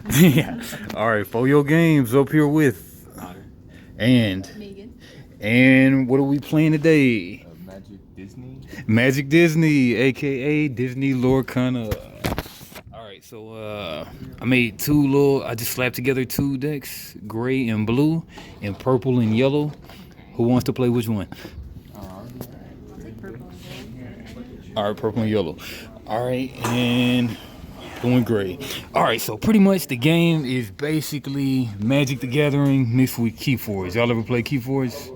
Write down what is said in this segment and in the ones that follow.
Yeah. All right, for your games up here with and Megan. and what are we playing today? Magic Disney. Magic Disney, aka Disney Lorcana. All right, so I made I just slapped together two decks, gray and blue, and purple and yellow. Who wants to play which one? I'll take purple and gold. All right, purple and yellow. All right, and going gray. All right, so pretty much the game is basically Magic the Gathering mixed with Keyforge. Y'all ever play Keyforge?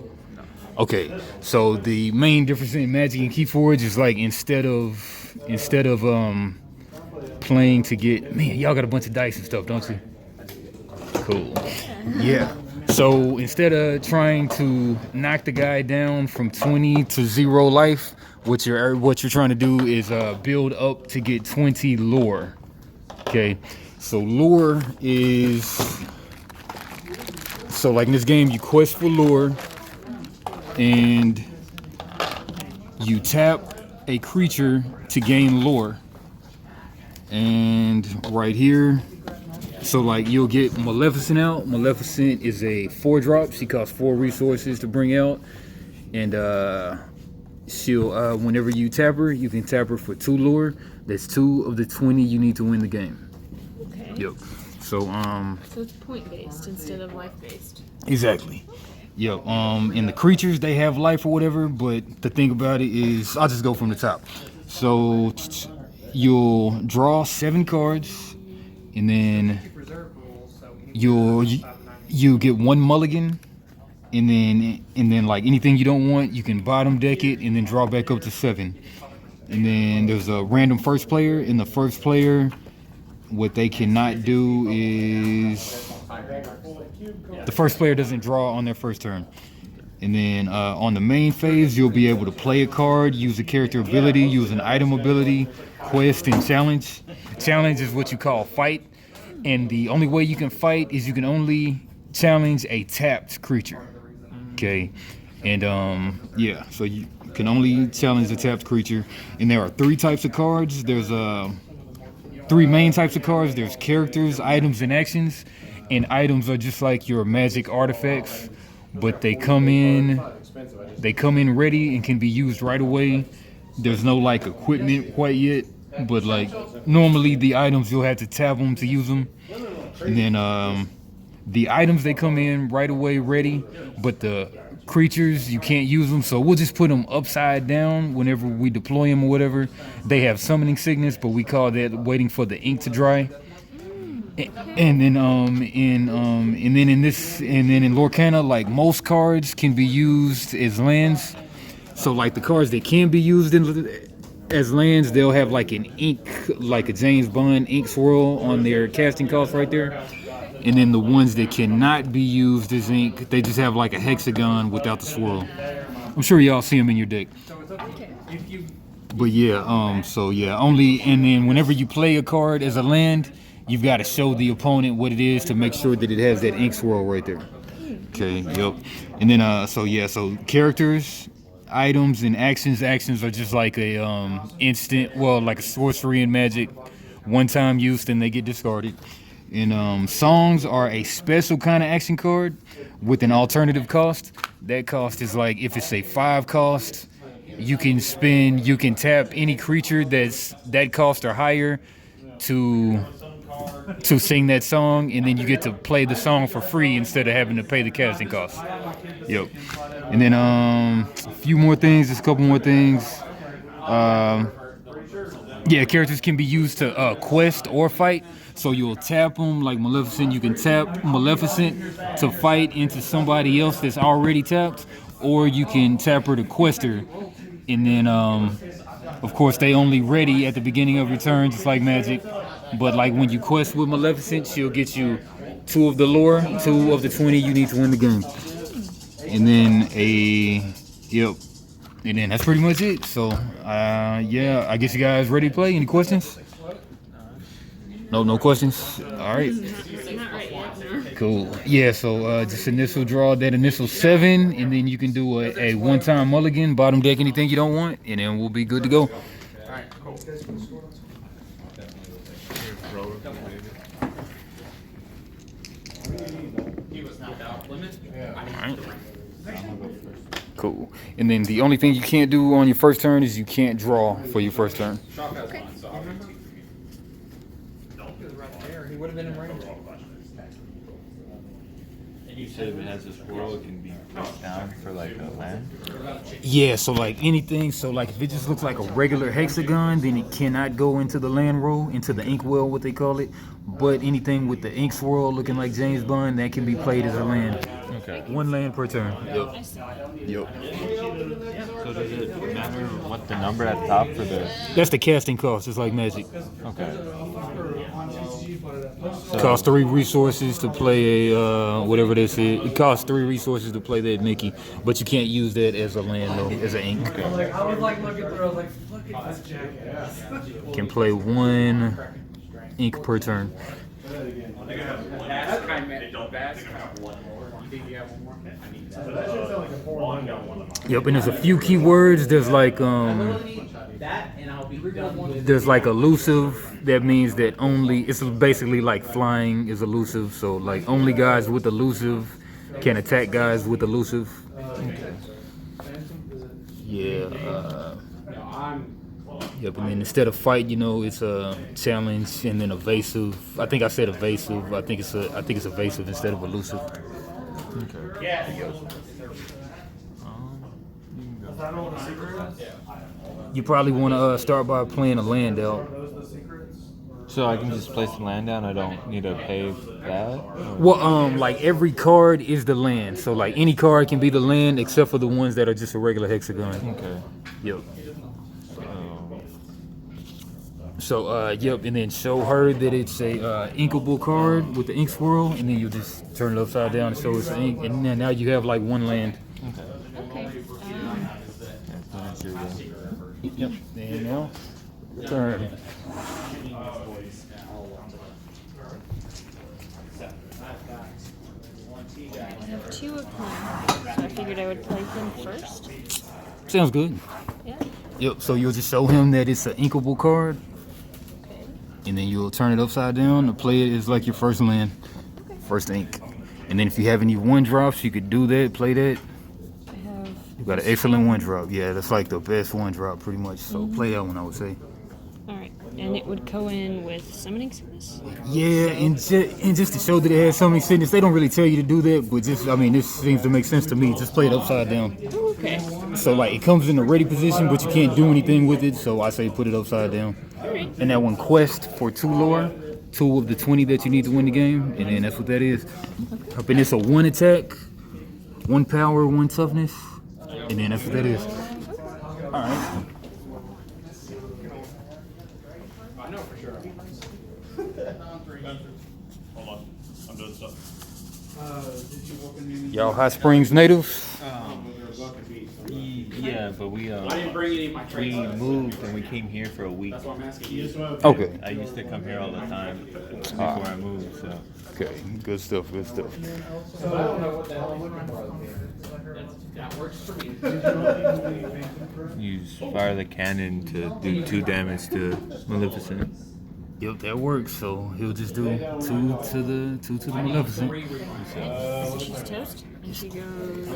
Okay, so the main difference in Magic and Keyforge is like instead of playing to get, man, y'all got a bunch of dice and stuff, don't you? Cool. Yeah. So instead of trying to knock the guy down from 20 to 0 life, what you're trying to do is build up to get 20 lore. Okay. So lore is, so like in this game you quest for lore and you tap a creature to gain lore. And right here, so like you'll get Maleficent out. Maleficent is a 4-drop. She costs 4 resources to bring out, and she'll whenever you tap her, you can tap her for 2 lore. That's 2 of the 20 you need to win the game. Okay. Yep. So So it's point based instead of life based. exactly. Yep. And the creatures they have life or whatever, but the thing about it is, I'll just go from the top. So you'll draw 7 cards, and then you get 1 mulligan, and then like anything you don't want, you can bottom deck it and then draw back up to 7. And then there's a random first player, and the first player, what they cannot do is the first player doesn't draw on their first turn. And then on the main phase, you'll be able to play a card, use a character ability, use an item ability, quest, and challenge. Challenge is what you call fight. And the only way you can fight is you can only challenge a tapped creature. Okay. And yeah, so you can only challenge a tapped creature. And there are 3 types of cards. There's 3 main types of cards. There's characters, items, and actions. And items are just like your magic artifacts, but they come in ready and can be used right away. There's no like equipment quite yet, but like normally the items you'll have to tap them to use them. And then the items they come in right away ready, but the creatures you can't use them, so we'll just put them upside down whenever we deploy them or whatever. They have summoning sickness, but we call that waiting for the ink to dry. And then in Lorcana, like most cards can be used as lands. So like the cards that can be used as lands, they'll have like an ink, like a James Bond ink swirl on their casting cost right there. And then the ones that cannot be used as ink, they just have like a hexagon without the swirl. I'm sure y'all see them in your deck. But yeah, so yeah, only, and then whenever you play a card as a land, you've got to show the opponent what it is to make sure that it has that ink swirl right there. Okay, yep. And then so characters, items, and actions. Actions are just like a instant, well, like a sorcery in Magic, 1-time use, then they get discarded. And songs are a special kind of action card with an alternative cost. That cost is like, if it's a 5 cost, you can tap any creature that cost or higher to sing that song, and then you get to play the song for free instead of having to pay the casting cost. Yep. And then a few more things, just a couple more things. Yeah, characters can be used to quest or fight. So you'll tap them like Maleficent. You can tap Maleficent to fight into somebody else that's already tapped, or you can tap her to quest her. And then, of course, they only ready at the beginning of your turn, just like Magic. But like when you quest with Maleficent, she'll get you 2 of the lore, 2 of the 20 you need to win the game. And then yep. And then that's pretty much it. So, yeah, I guess you guys ready to play? Any questions? No questions? All right. Not right yet, no. Cool. Yeah, so just initial draw that initial 7, and then you can do a 1-time mulligan, bottom deck anything you don't want, and then we'll be good to go. Alright. Cool. And then the only thing you can't do on your first turn is you can't draw for your first turn. Okay. He would have been in range. You said if it has a swirl, it can be placed down for like a land? Yeah, so like anything, so like if it just looks like a regular hexagon, then it cannot go into the land roll, into the inkwell, what they call it. But anything with the ink swirl looking like James Bond, that can be played as a land. Okay. One land per turn. Yep. Yep. So does it matter what the number at the top for the... That's the casting cost, it's like Magic. Okay. Costs 3 resources to play a whatever this is. It costs 3 resources to play that Mickey, but you can't use that as a land though, as an ink. I was like looking through, I was like, look at this jackass. Can play 1 ink per turn. Yep, and there's a few keywords. There's like elusive. That means that only, it's basically like flying is elusive. So like only guys with elusive can attack guys with elusive. Yeah. Yep, and then instead of fight, it's a challenge, and then evasive. I think I said evasive. I think it's evasive instead of elusive. Okay. You probably want to start by playing a land out. So I can just place the land down. I don't need to pay that. Or... Well, like every card is the land. So like any card can be the land except for the ones that are just a regular hexagon. Okay. Yep. So, yep, and then show her that it's a inkable card with the ink swirl, and then you just turn it upside down and show it's ink, and then now you have like 1 land. Okay. Yep, and now turn. I have 2 of him, so I figured I would play him first. Sounds good. Yeah. Yep, so you'll just show him that it's an inkable card, Okay. and then you'll turn it upside down to play it as like your first land, first ink. And then if you have any 1-drops, you could do that, play that. I have. You got an excellent 1-drop. Yeah, that's like the best 1-drop pretty much. So play that one, I would say. All right, and it would go in with summoning sickness. Yeah, and just to show that it has summoning sickness, they don't really tell you to do that, but just, I mean, this seems to make sense to me. Just play it upside down. Okay. So like it comes in a ready position, but you can't do anything with it. So I say put it upside down. All right. And that one quest for 2 lore, 2 of the 20 that you need to win the game, and then that's what that is. Up and it's a 1 attack, 1 power, 1 toughness, and then that's what that is. All right. Hold on, I'm doing stuff. Y'all Hot Springs natives? Yeah, but we didn't bring any of my trays. we moved and we came here for a week. That's what I'm asking you. Okay. I used to come here all the time before I moved, so Okay. Good stuff. Good stuff. So I don't know what the hell I'm looking for. That works for me. use fire the cannon to do 2 damage to Maleficent. Yep, that works. So he'll just do 2 to the Maleficent. So she's toast, and she goes.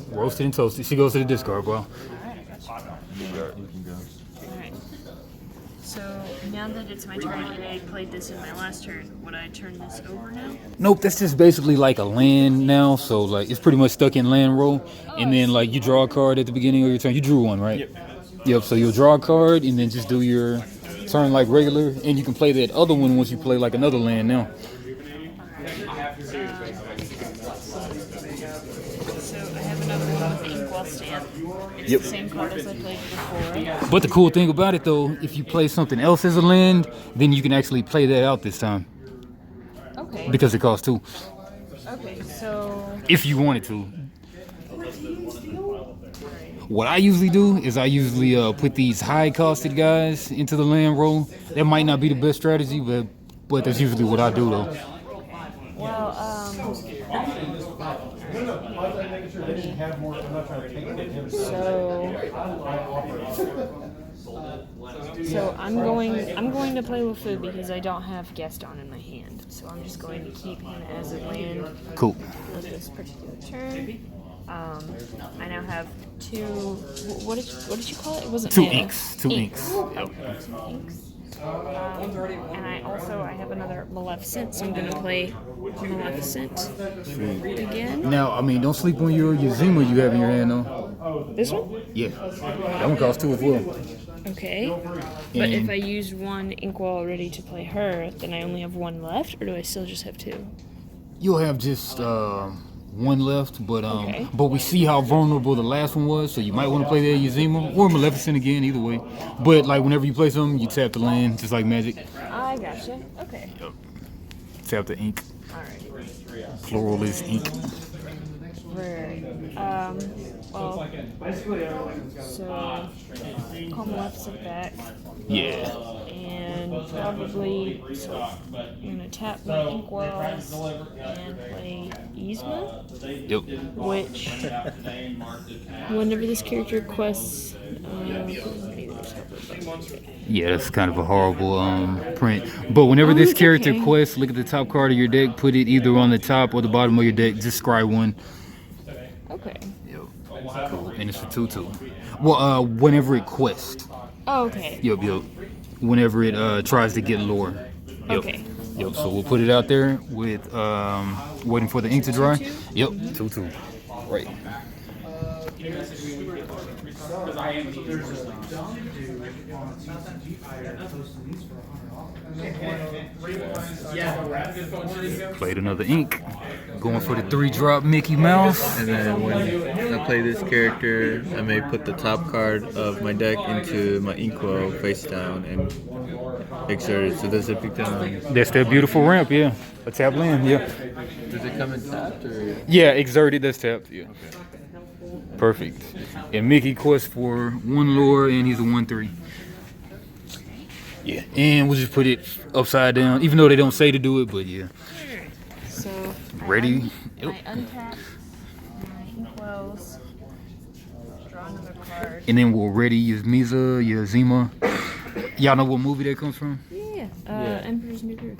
Roasted and toasted. She goes to the discard, bro. All right, I got you. You can go. All right. So now that it's my turn, and I played this in my last turn, would I turn this over now? Nope, that's just basically like a land now. So like it's pretty much stuck in land roll, and then like you draw a card at the beginning of your turn. You drew one, right? Yep. Yep. So you'll draw a card and then just do your turn like regular, and you can play that other one once you play like another land now. So I have another one with the Inkwell stamp. It's Yep. the same card as I played before. But the cool thing about it though, if you play something else as a land, then you can actually play that out this time Okay. because it costs 2. Okay, so If you wanted to. What I usually do is I usually put these high-costed guys into the land roll. That might not be the best strategy, but that's usually what I do though. well, so So I'm going to play with food because I don't have Gaston in my hand. So I'm just going to keep him as a land Cool. for this particular turn. I now have two. What did you call it? It wasn't Two mana. inks. Two inks. Oh, two inks. And I have another Maleficent, so I'm gonna play Maleficent again. Now, I mean, don't sleep on your Yazima you have in your hand, though. This one? Yeah. That one costs 2 as well. Okay. But if And- I used one inkwell already to play her, then I only have one left, or do I still just have two? You'll have just one left, but Okay. but we see how vulnerable the last one was, so you might want to play that Yazima or Maleficent again, either way. But like whenever you play something, you tap the land, just like Magic. I gotcha. Okay. Tap the ink. Alright. Plural is ink. Rare. Well, so call Maleficent back. Yeah. And probably I'm gonna tap my inkwells and play Yzma, Yep. which whenever this character quests, Yeah, that's kind of a horrible print. But whenever this it's character okay. quests, look at the top card of your deck, put it either on the top or the bottom of your deck. Just scry one. okay. Yep. Cool. And it's a 2/2. Well, whenever it quests. Oh, okay. Yep. Whenever it tries to get lore. Yep. Okay. Yep. So we'll put it out there with waiting for the ink to dry. 2/2? Yep. 2/2. Right. Because I am Played another ink. Going for the 3-drop Mickey Mouse. And then when I play this character, I may put the top card of my deck into my inkwell face down and exert it. So does it become? That's that beautiful ramp. Yeah. A tap land. Yeah. Does it come in tapped or? Yeah. Exerted. That's tapped. Yeah. Perfect. And Mickey quests for 1 lore, and he's a 1/3. Yeah. And we'll just put it upside down, even though they don't say to do it, but yeah. So Ready? Yep. I untap my inkwells, draw another card. And then we'll ready Yazima. Y'all know what movie that comes from? Yeah. Emperor's New Groove.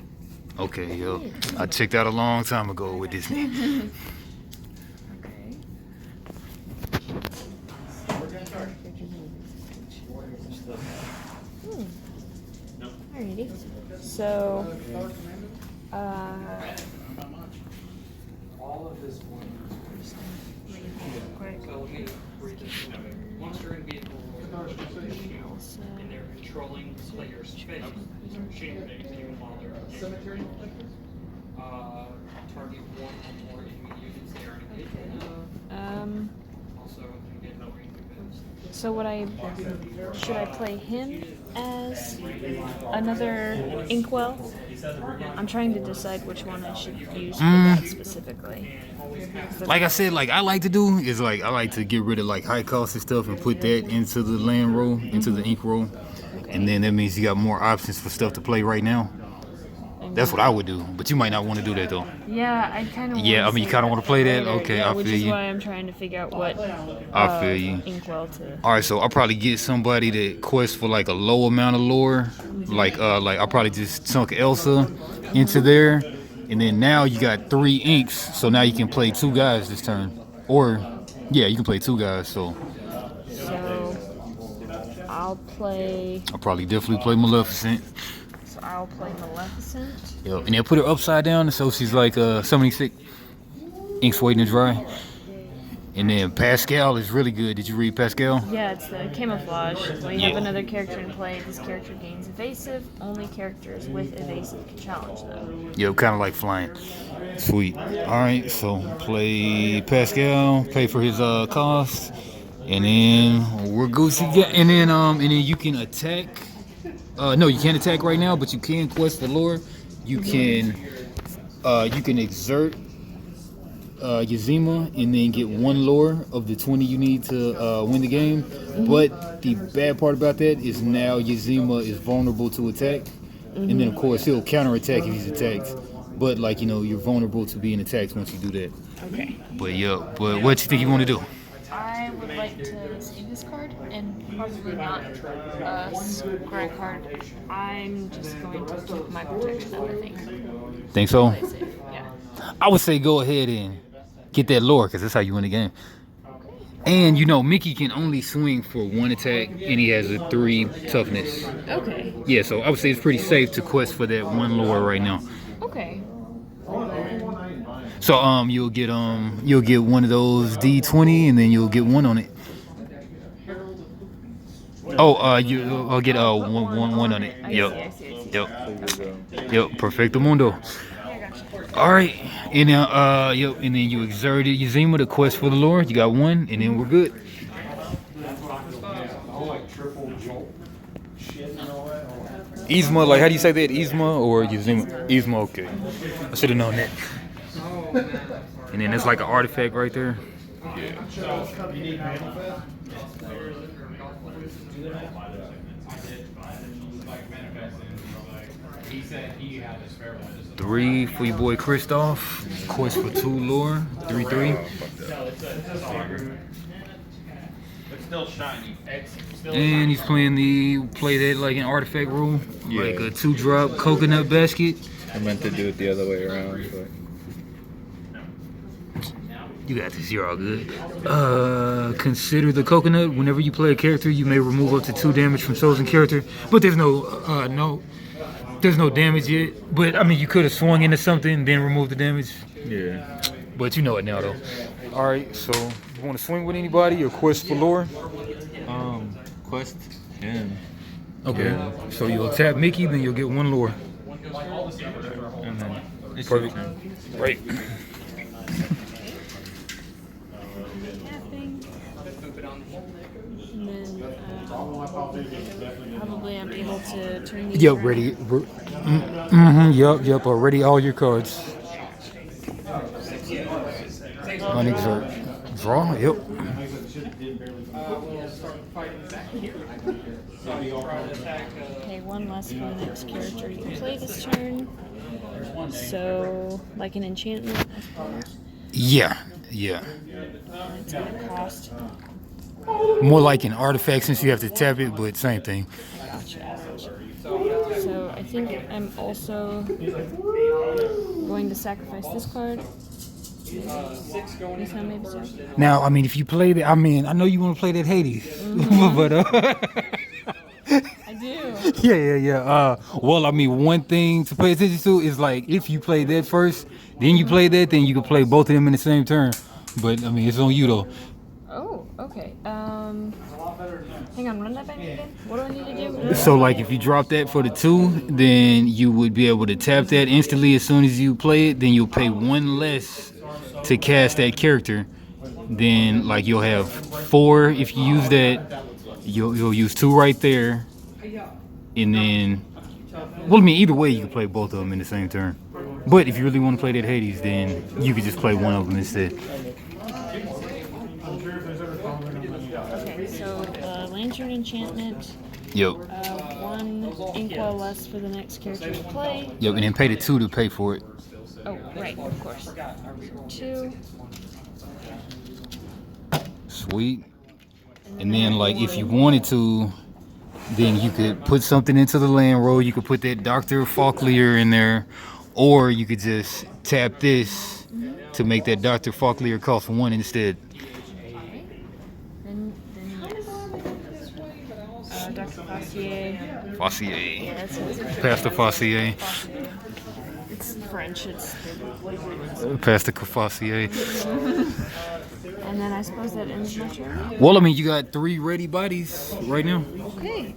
Okay, yo. I checked out a long time ago with Disney. Okay. Alrighty. So, once you're in vehicle and they're controlling player space, shooting things and you bother. Cemetery target 1 or more enemy units they are engaged with. Also, you get no range events. so should I play him as another inkwell? I'm trying to decide which one I should use for that specifically. Like I said, like I like to do is like I like to get rid of like high costed stuff and put that into the land roll, into the ink roll. And then that means you got more options for stuff to play right now. That's what I would do, but you might not want to do that though. Yeah, I kind of. Yeah, I mean, you kinda wanna play that? Okay, I which feel is you. why I'm trying to figure out what. I feel you. Inkwell to. All right, so I'll probably get somebody that quests for like a low amount of lore, like I'll probably just chunk Elsa into there, and then now you got 3 inks, so now you can play 2 guys this turn, or yeah, you can play 2 guys. So So, I'll play. I'll probably definitely play Maleficent. So I'll play Maleficent. Yep. And then put her upside down so she's like summoning sick. Ink's waiting to dry. And then Pascal is really good. Did you read Pascal? Yeah, it's the camouflage. When you Yeah. have another character in play, this character gains evasive. Only characters with evasive can challenge them. Yep, kind of like flying. Sweet. All right, so play Pascal, pay for his cost, and then we're Gucci. And then you can attack. No, you can't attack right now, but you can quest for lore. You can exert Yazima and then get 1 lore of the 20 you need to win the game. But the bad part about that is now Yazima is vulnerable to attack, and then of course he'll counterattack if he's attacked. But like you're vulnerable to being attacked once you do that. Okay. But what you think you want to do? I would like to save this card and probably not scry card. I'm just going to keep my protection up, I think. Think so? Play safe, yeah. I would say go ahead and get that lore, because that's how you win the game. And you know, Mickey can only swing for 1 attack, and he has a 3 toughness. Okay. Yeah, so I would say it's pretty safe to quest for that 1 lore right now. Okay. Well, then, So you'll get one of those D20, and then you'll get 1 on it. Oh, you'll get one on it. I Yep. see. Yep. Yep. Perfecto mundo. All right, and then and then you exerted Yazima to quest for the lore. You got 1, and then we're good. Yzma, like how do you say that? Yzma or Yazima? Yzma, okay. I should have known that. And then it's like an artifact right there. He said he had a spare one. 3 for your boy Christoph. Quest for 2 lore. 3/3. It's still shiny. And he's playing play that like an artifact rule, Yeah. like a 2-drop coconut basket. I meant to do it the other way around, but You got this. You're all good. Consider the coconut. Whenever you play a character, you may remove up to 2 damage from chosen character, but there's no damage yet. But I mean, you could have swung into something, then removed the damage. yeah. But you know it now, though. All right. So you want to swing with anybody or quest for lore? Quest him. Okay. Yeah. So you'll tap Mickey, then you'll get 1 lore. And then it's Perfect. your turn. Right. tapping. And then probably I'm able to turn these Yep. around. Ready. Yep. Already all your cards. Unexert. Draw. Yep. Okay, 1 less for the next character you can play this turn. So, like an enchantment, I suppose. Yeah. And it's gonna cost. More like an artifact since you have to tap it, but same thing. Gotcha. So I think I'm also going to sacrifice this card. This time maybe so. Now, I mean, if you play that, I mean, I know you want to play that Hades, but I do. yeah. Well, I mean, one thing to pay attention to is like if you play that first, then you play that, then you can play both of them in the same turn. But I mean, it's on you though. Oh, okay. Hang on, run that back again. What do I need to do? So like if you drop that for the 2, then you would be able to tap that instantly as soon as you play it. Then you'll pay 1 less to cast that character. Then like you'll have 4 if you use that. You'll use 2 right there, and then well, I mean either way you can play both of them in the same turn. But if you really want to play that Hades, then you could just play one of them instead. Okay, so Lantern Enchantment. Yep. 1 inkwell less for the next character to play. Yep, and then pay the 2 to pay for it. Oh, right, of course. 2. Sweet. And then like if you wanted to, then you could put something into the land roll. You could put that Dr. Faulklier in there, or you could just tap this to make that Dr. Faulklier cost 1 instead. Then yes. Dr. Fossier. Fossier. Yeah, that's Pastor Fossier. It's French. It's Pastor Fossier. and then I suppose that ends my turn. Well, I mean, you got 3 ready bodies right now. Okay.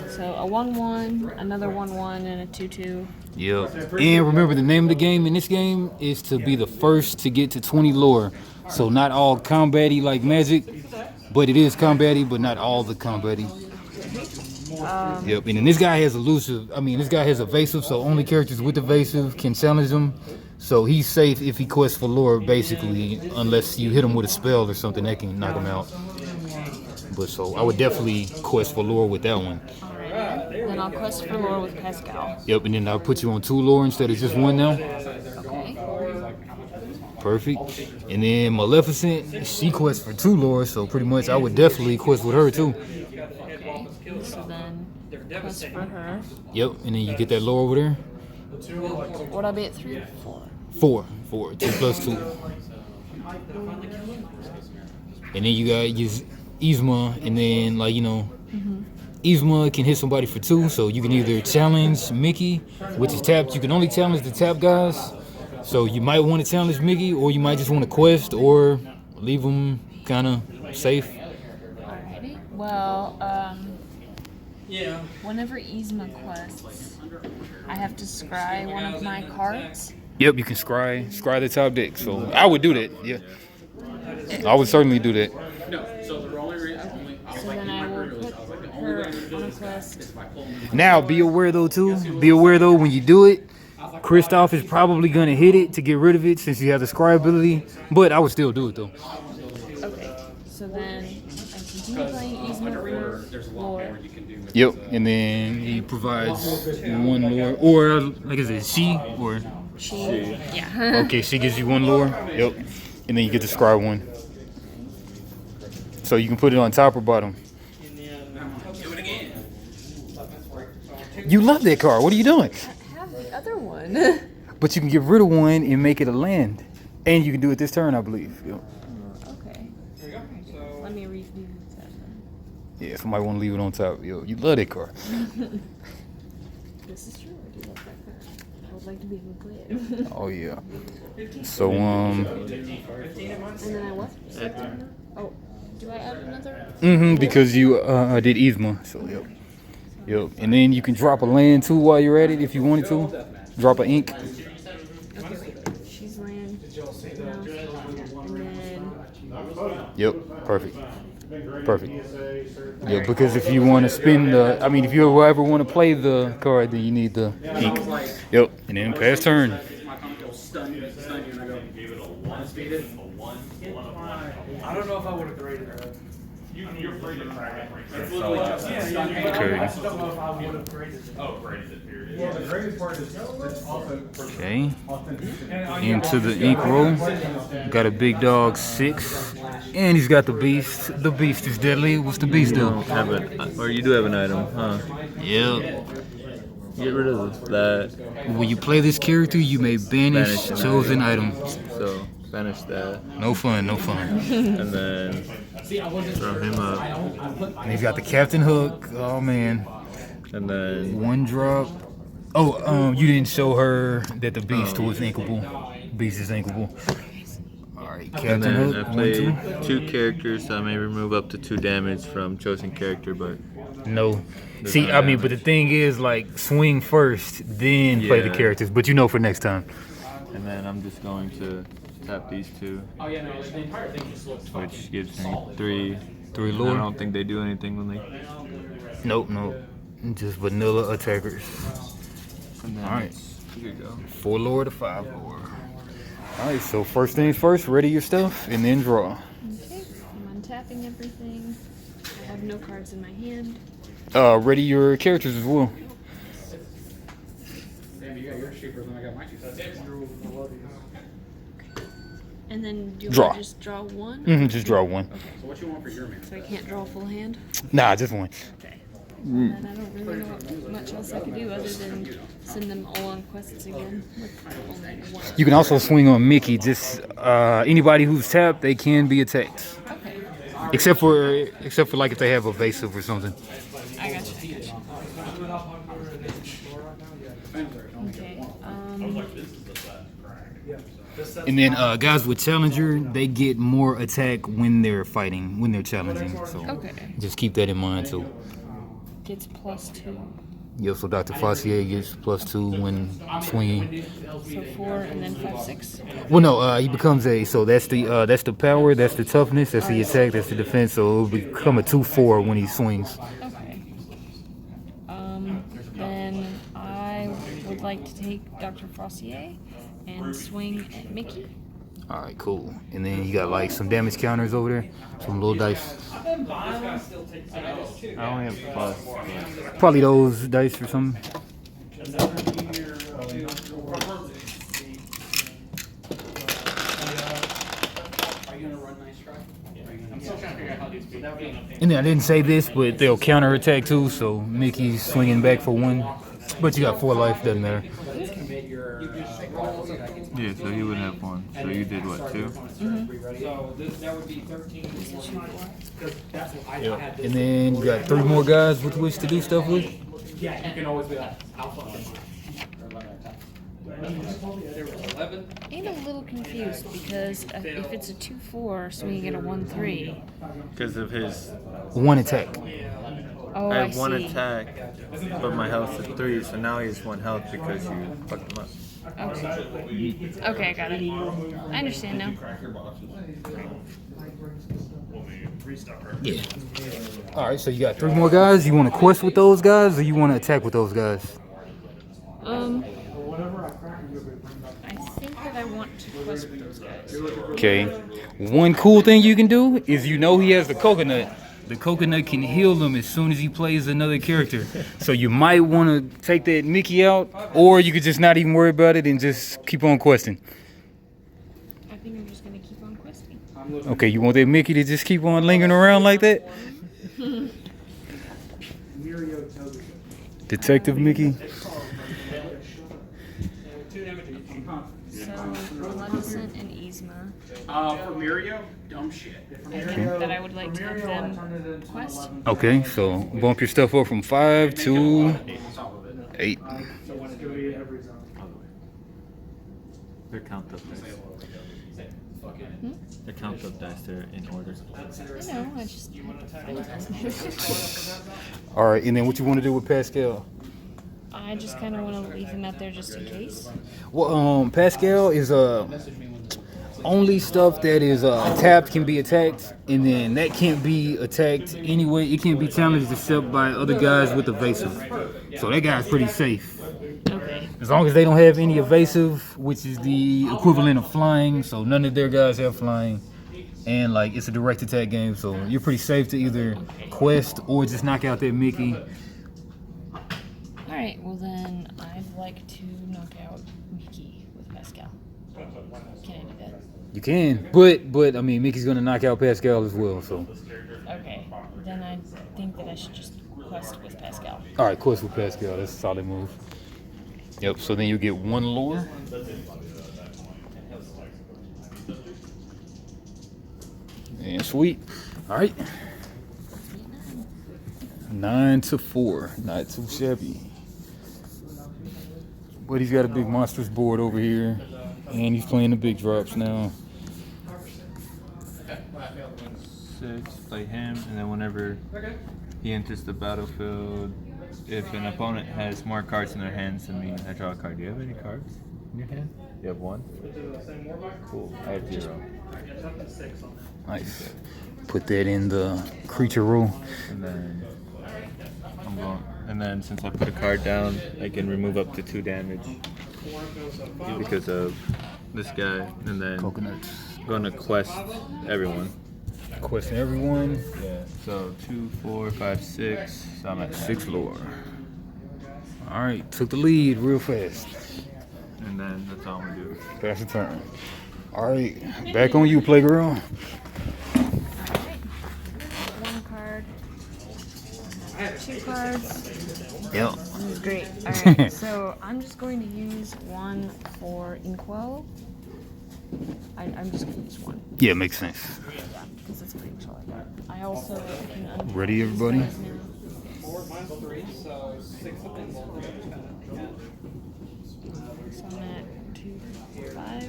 So a 1/1, another 1/1, and a 2/2. Yep. And remember, the name of the game in this game is to be the first to get to 20 lore. So not all combat-y like Magic, but it is combat-y, but not all the combat-y. Yep. And then this guy has elusive. I mean, this guy has evasive, so only characters with evasive can challenge him. So he's safe if he quests for lore, basically, unless you hit him with a spell or something that can knock him out. But so I would definitely quest for lore with that one. Alright. Then I'll quest for lore with Pascal. Yep, and then I'll put you on 2 lore instead of just 1 now. Okay. Perfect. And then Maleficent, she quests for 2 lore, so pretty much I would definitely quest with her too. Okay. So then, quest for her. Yep, and then you get that lore over there. Would I be at 3 or 4? 4, 2 plus 2. And then you got use Yzma, and then like Yzma can hit somebody for 2, so you can either challenge Mickey, which is tapped. You can only challenge the tap guys, so you might want to challenge Mickey, or you might just want to quest, or leave them kind of safe. Alrighty. Well, whenever Yzma quests, I have to scry one of my cards. Yep, you can scry the top deck. So I would do that. Yeah, I would certainly do that. So then I will put her on a quest. Now, be aware though when you do it, Kristoff is probably gonna hit it to get rid of it since you have the scry ability. But I would still do it though. Okay. So then I continue playing Yzma for lore. Yep, and then he provides 1 lore, or like is it she or? She. Yeah. Okay, she gives you 1 lore. Yep, and then you get to scry 1. So you can put it on top or bottom. You love that card. What are you doing? I have the other one. But you can get rid of 1 and make it a land, and you can do it this turn, I believe. Yep. Okay. Let me review that. Yeah, somebody want to leave it on top. Yo, you love that card. This is true. I do love that card. I would like to be able to play it. Oh yeah. So And then I what? Oh, do I add another? because you did Yzma, so yep. And then you can drop a land too while you're at it if you wanted to. Drop an ink. Okay, wait. She's land. No. And then. Yep, perfect. Yeah, because if you want to spin if you ever want to play the card, then you need the ink. Yep, and then pass turn. I don't know if I would have graded her. You're free to crack it. It's literally just Okay. I just don't know if I would have graded it. Oh, graded it, period. Yeah, the graded part is it's also Okay. authentic. Into the ink roll. Got a big dog 6, and he's got the beast. The beast is deadly. What's the beast do? don't have it, or you do have an item, huh? Yep. Get rid of that. When you play this character, you may banish Banish an chosen items. So banish that, No fun. and then throw him up, And he's got the Captain Hook. Oh man. and then 1 drop. Oh, you didn't show her that the beast was inkable. Beast is inkable. Alright, and Captain then Hook. I 1, play 2. 2 characters. So I may remove up to 2 damage from chosen character, but No. There's See, no I mean, damage. but the thing is, like, swing first, then play the Yeah. characters. But you know for next time. and then I'm just going to tap these 2, which gives me 3. 3 I lore. don't think they do anything when they. Nope. Just vanilla attackers. And then Alright. Here you go. 4 lore to 5 lore. Alright, so first things first, ready your stuff and then draw. Okay, I'm untapping everything. I have no cards in my hand. Ready your characters as well. Damn, you got your cheaper than I got my cheaper. And then do Draw. I just draw 1? Just draw 1. So what you want for your man? So I can't draw a full hand? Nah, just 1. Okay. And I don't really know what much else I can do other than send them all on quests again with only 1. You can also swing on Mickey. Just anybody who's tapped, they can be attacked. Okay. Except for like if they have evasive or something. I got you. Okay. And then guys with Challenger, they get more attack when they're fighting, when they're challenging. So Okay. just keep that in mind too. Gets +2. Yep, so Dr. Fossier gets +2 when swinging. So 4 and then 5, 6. Well, no, he becomes so that's the power, that's the toughness, that's the attack, that's the defense. So it'll become a 2/4 when he swings. Okay. Then I would like to take Dr. Fossier and swing at Mickey. All right, cool. And then you got like some damage counters over there, some little dice. I only have plus. Probably those dice or something. And then I didn't say this, but they'll counter attack too. So Mickey's swinging back for 1, but you got 4 life. Doesn't matter. Yeah, so he would have 1. So you did what, 2? So that would be 13. That's what I had. And then you got 3 more guys with which to do stuff with. Yeah, you can always be like alpha. There was 11. I'm a little confused because if it's a 2/4, swinging at a 1/3. Because of his. 1 attack. Oh, I I have 1 see. attack, but my health is 3, so now he has 1 health because you fucked him up. Okay. Okay, I got it. I understand now. Yeah. All right. So you got 3 more guys. You want to quest with those guys, or you want to attack with those guys? I think that I want to quest with those guys. Okay. One cool thing you can do is he has the coconut. The coconut can heal him as soon as he plays another character. So you might want to take that Mickey out, or you could just not even worry about it and just keep on questing. I think I'm just gonna keep on questing. Okay, you want that Mickey to just keep on lingering around like that? Detective Mickey? So, Maleficent and Yzma. For Mirio, dumb shit. I think that I would like to have them quest. Okay, so bump your stuff up from 5 to 8. They're count up dice. They're count up dice. They're in order. I know, I just All right, and then what you want to do with Pascal? I just kind of want to leave him out there just in case. Well, Pascal is only stuff that is tapped can be attacked, and then that can't be attacked anyway. It can't be challenged except by other guys with evasive. So that guy's pretty safe. Okay. As long as they don't have any evasive, which is the equivalent of flying. So none of their guys have flying. And like it's a direct attack game, so you're pretty safe to either quest or just knock out that Mickey. Alright, well then I'd like to knock out Mickey with Pascal. Can I do that? You can, but I mean Mickey's gonna knock out Pascal as well. So Okay, then I think that I should just quest with Pascal. all right, quest with Pascal. That's a solid move. Yep. So then you get 1 lore. And sweet. All right. 9 to 4. Not too shabby. But he's got a big monstrous board over here. And he's playing the big drops now. 6, play him, and then whenever he enters the battlefield, if an opponent has more cards in their hands than me, I draw a card. Do you have any cards in your hand? You have 1? Cool. I have 0. Nice. Put that in the creature row. And then I'm going. And then since I put a card down, I can remove up to 2 damage because of this guy. And then Coconuts. going to quest everyone. Question everyone. Yeah. So 2, 4, 5, 6. So I'm at 6 lore. All right. Took the lead real fast. And then that's all I'm gonna do. Pass the turn. All right. Back on you, Playgirl. Alright. 1 card. 2 cards. Yep. Great. Alright, so I'm just going to use 1 for Inkwell. I'm just going to use 1. Yeah, makes sense. Because that's pretty much all I got. I also can undo Ready, everybody? these guys now. 4 minus 3, so 6 of them. So I'm at 2, 5.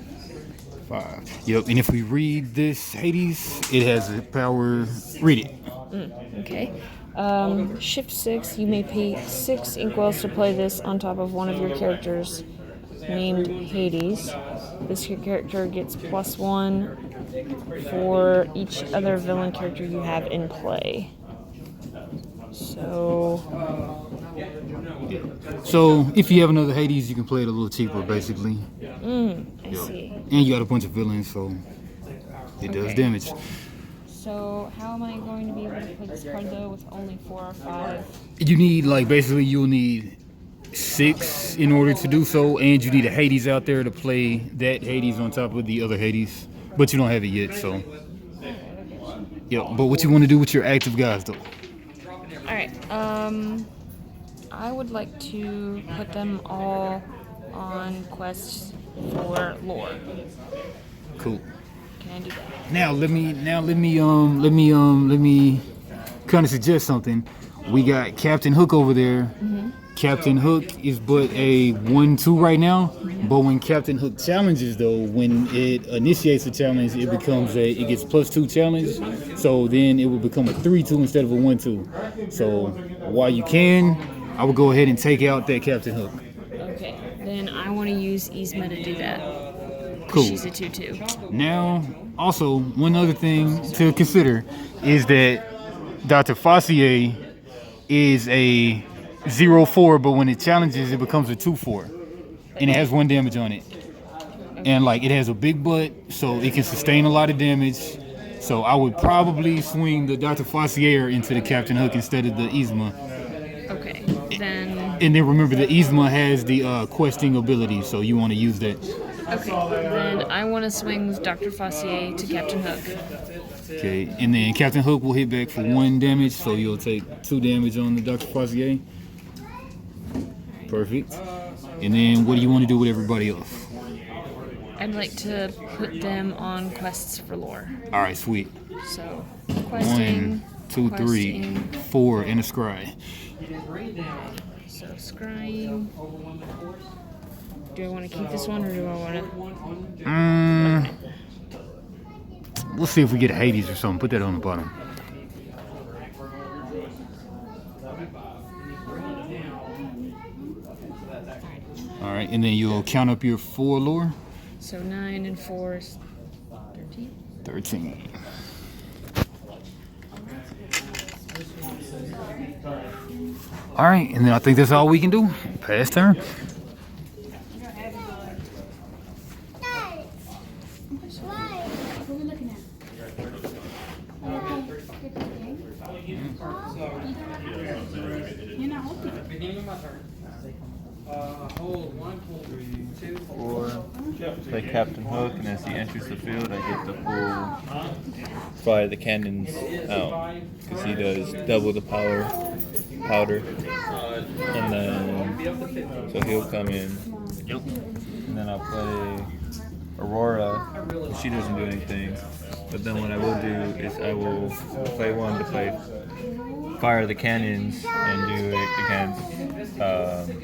5. Yep. And if we read this Hades, it has the power. Read it. Okay. Shift 6, you may pay 6 inkwells to play this on top of one of your characters named Hades. This character gets +1 for each other villain character you have in play. So, So if you have another Hades, you can play it a little cheaper, basically. I see. And you got a bunch of villains, so it does Okay. damage. So, how am I going to be able to play this card though with only 4 or 5? You need, like, basically you'll need 6 in order to do so, and you need a Hades out there to play that Hades on top of the other Hades. But you don't have it yet, so. Yep. But what you want to do with your active guys though? Alright, I would like to put them all on quests for lore. Cool. Can I do that? Now let me kind of suggest something. We got Captain Hook over there. Captain Hook is but a 1-2 right now. But when Captain Hook challenges though, when it initiates a challenge, it gets +2 challenge. So then it will become a 3-2 instead of a 1-2. So while you can, I would go ahead and take out that Captain Hook. Okay, then I want to use Yzma to do that. Cool. She's a 2-2. Now, also, one other thing to consider is that Dr. Fossier is a 0-4, but when it challenges, it becomes a 2-4. And it has 1 damage on it. And like it has a big butt, so it can sustain a lot of damage. So I would probably swing the Dr. Fossier into the Captain Hook instead of the Yzma. Okay, then. And then remember the Yzma has the questing ability, so you want to use that. Okay, then I want to swing Dr. Fossier to Captain Hook. Okay, and then Captain Hook will hit back for 1 damage, so you'll take 2 damage on the Dr. Fossier. Perfect. And then what do you want to do with everybody else? I'd like to put them on quests for lore. All right, sweet. So, questing. 1, 2, 3, questing. 4, and a scry. So, scrying. Do I want to keep this one or do I want to? We'll see if we get a Hades or something. Put that on the bottom. All right, and then you'll count up your 4 lore. So 9 and 4 is 13. 13. All right, and then I think that's all we can do. Pass turn. Hold 1, hold 2, 4. Play Captain Hook, and as he enters the field, I get to fire the cannons out because he does double the powder, and then so he'll come in. Yep. And then I'll play Aurora. She doesn't do anything, but then what I will do is I will play 1 to fire the cannons and do it against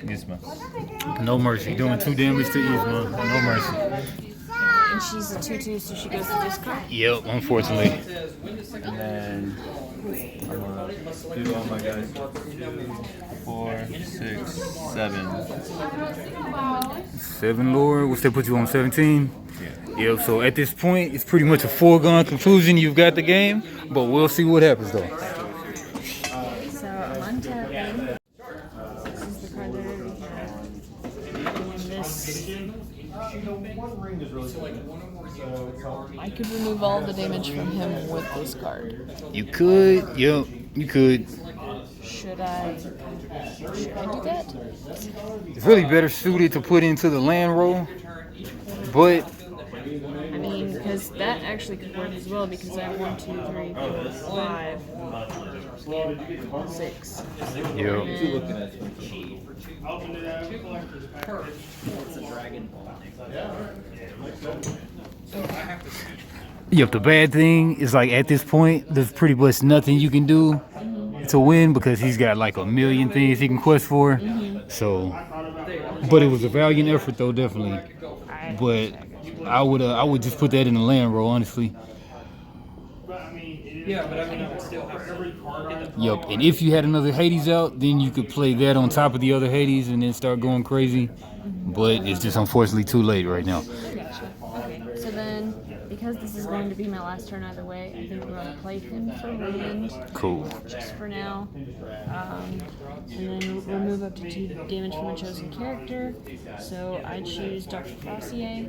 Yzma. No mercy. Doing 2 damage to Yzma. No mercy. And she's a 2-2, so she goes to discard. Yep, unfortunately. And then I'm gonna do all my guys. 4, 6, 7. 7 lore. What's that put you on 17? Yeah. Yep, so at this point, it's pretty much a foregone conclusion. You've got the game, but we'll see what happens though. So I'm untapping. This is the card that I already have. And this. I could remove all the damage from him with this card. You could, yep, you could. Should I do that? It's really better suited to put into the land roll, but I mean, because that actually could work as well because I have 1, 2, 3, 4, 5, 6. yeah. Yep, the bad thing is like at this point, there's pretty much nothing you can do to win because he's got like a million things he can quest for. So, but it was a valiant effort though, definitely. But I would just put that in the land roll, honestly. Yeah, but I mean, you can still have every card. Yep, and if you had another Hades out, then you could play that on top of the other Hades and then start going crazy. But it's just unfortunately too late right now. Gotcha. Okay, so then, because this is going to be my last turn either way, I think we're going to play him for land. Cool. Just for now. And then remove up to 2 damage from a chosen character. So I choose Dr. Fossier.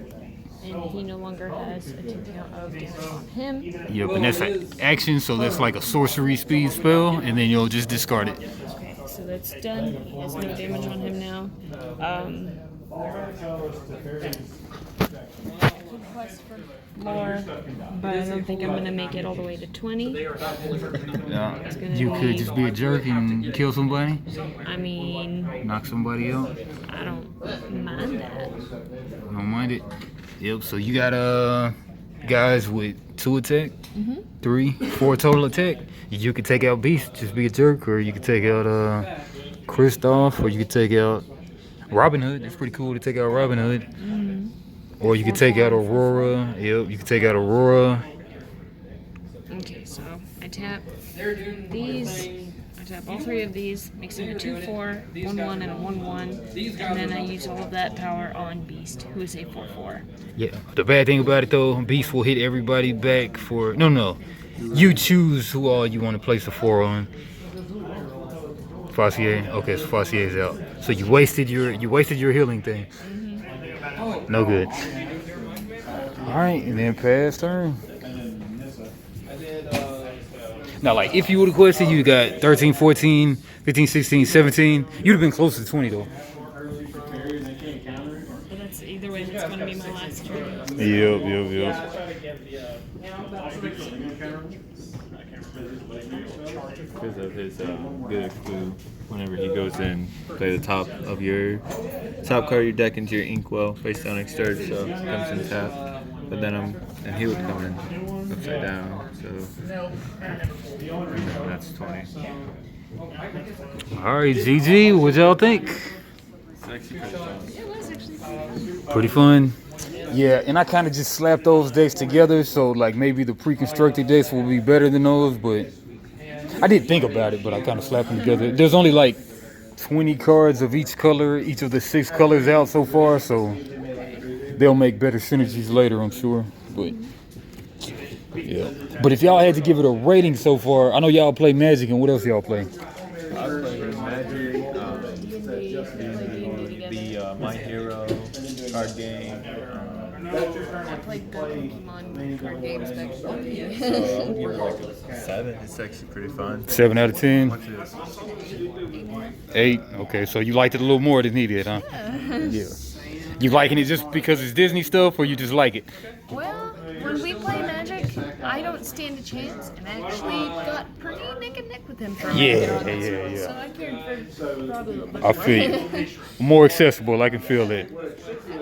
And he no longer has a 2 count of damage on him. Yep, and that's an action, so that's like a sorcery speed spell, and then you'll just discard it. Okay, so that's done. He has no damage on him now. quest for more, but I don't think I'm gonna make it all the way to 20. Yeah. It's gonna You be, could just be a jerk and kill somebody, I mean, knock somebody out. I don't mind that. Don't mind it. Yep. So you got guys with 2 attack, 3, 4 total attack. You could take out Beast, just be a jerk, or you could take out Kristoff, or you could take out Robin Hood. It's pretty cool to take out Robin Hood. Or you could take out Aurora. Yep, you could take out Aurora. Okay, so I tap these. I tap all 3 of these, mixing a 2/4, 1/1, and a 1/1, and then I use all of that power on Beast, who is a 4/4. Yeah. The bad thing about it though, Beast will hit everybody back for no. You choose who all you want to place the 4 on. Fossier. Okay, so Fossier's out. So you wasted your healing thing. No good. All right, and then pass turn. Now, like, if you would have quested, you got 13, 14, 15, 16, 17. You'd have been close to 20, though. But that's either way, that's going to be my last turn. Yep. Because of his good clue, whenever he goes in, play the top card of your deck into your inkwell, face down next turn, so it comes in tap. But then and he would come in upside down, so and that's 20. All right, GG, what y'all think? It's actually pretty fun. It was actually fun. Pretty fun. Yeah, and I kind of just slapped those decks together, so like maybe the pre-constructed decks will be better than those, but I didn't think about it, but I kind of slapped them together. There's only like 20 cards of each color, each of the 6 colors out so far, so they'll make better synergies later, I'm sure. But yeah. But if y'all had to give it a rating so far, I know y'all play Magic, and what else y'all play? I play Magic, the My Hero card game. I played the Pokemon card games back then. I'll give it like a 7. It's actually pretty fun. 7 out of 10? What's this? 8? Okay, so you liked it a little more than he did, huh? Yeah. You liking it just because it's Disney stuff, or you just like it? Well, when we play Magic, I don't stand a chance, and I actually got pretty neck and neck with him for a minute on this one, so I cared for probably a little bit I feel you. More accessible, I can feel that.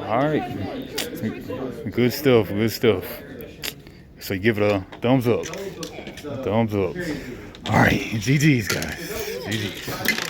All right. Good stuff. So you give it a thumbs up. All right, GG's, guys. GG's.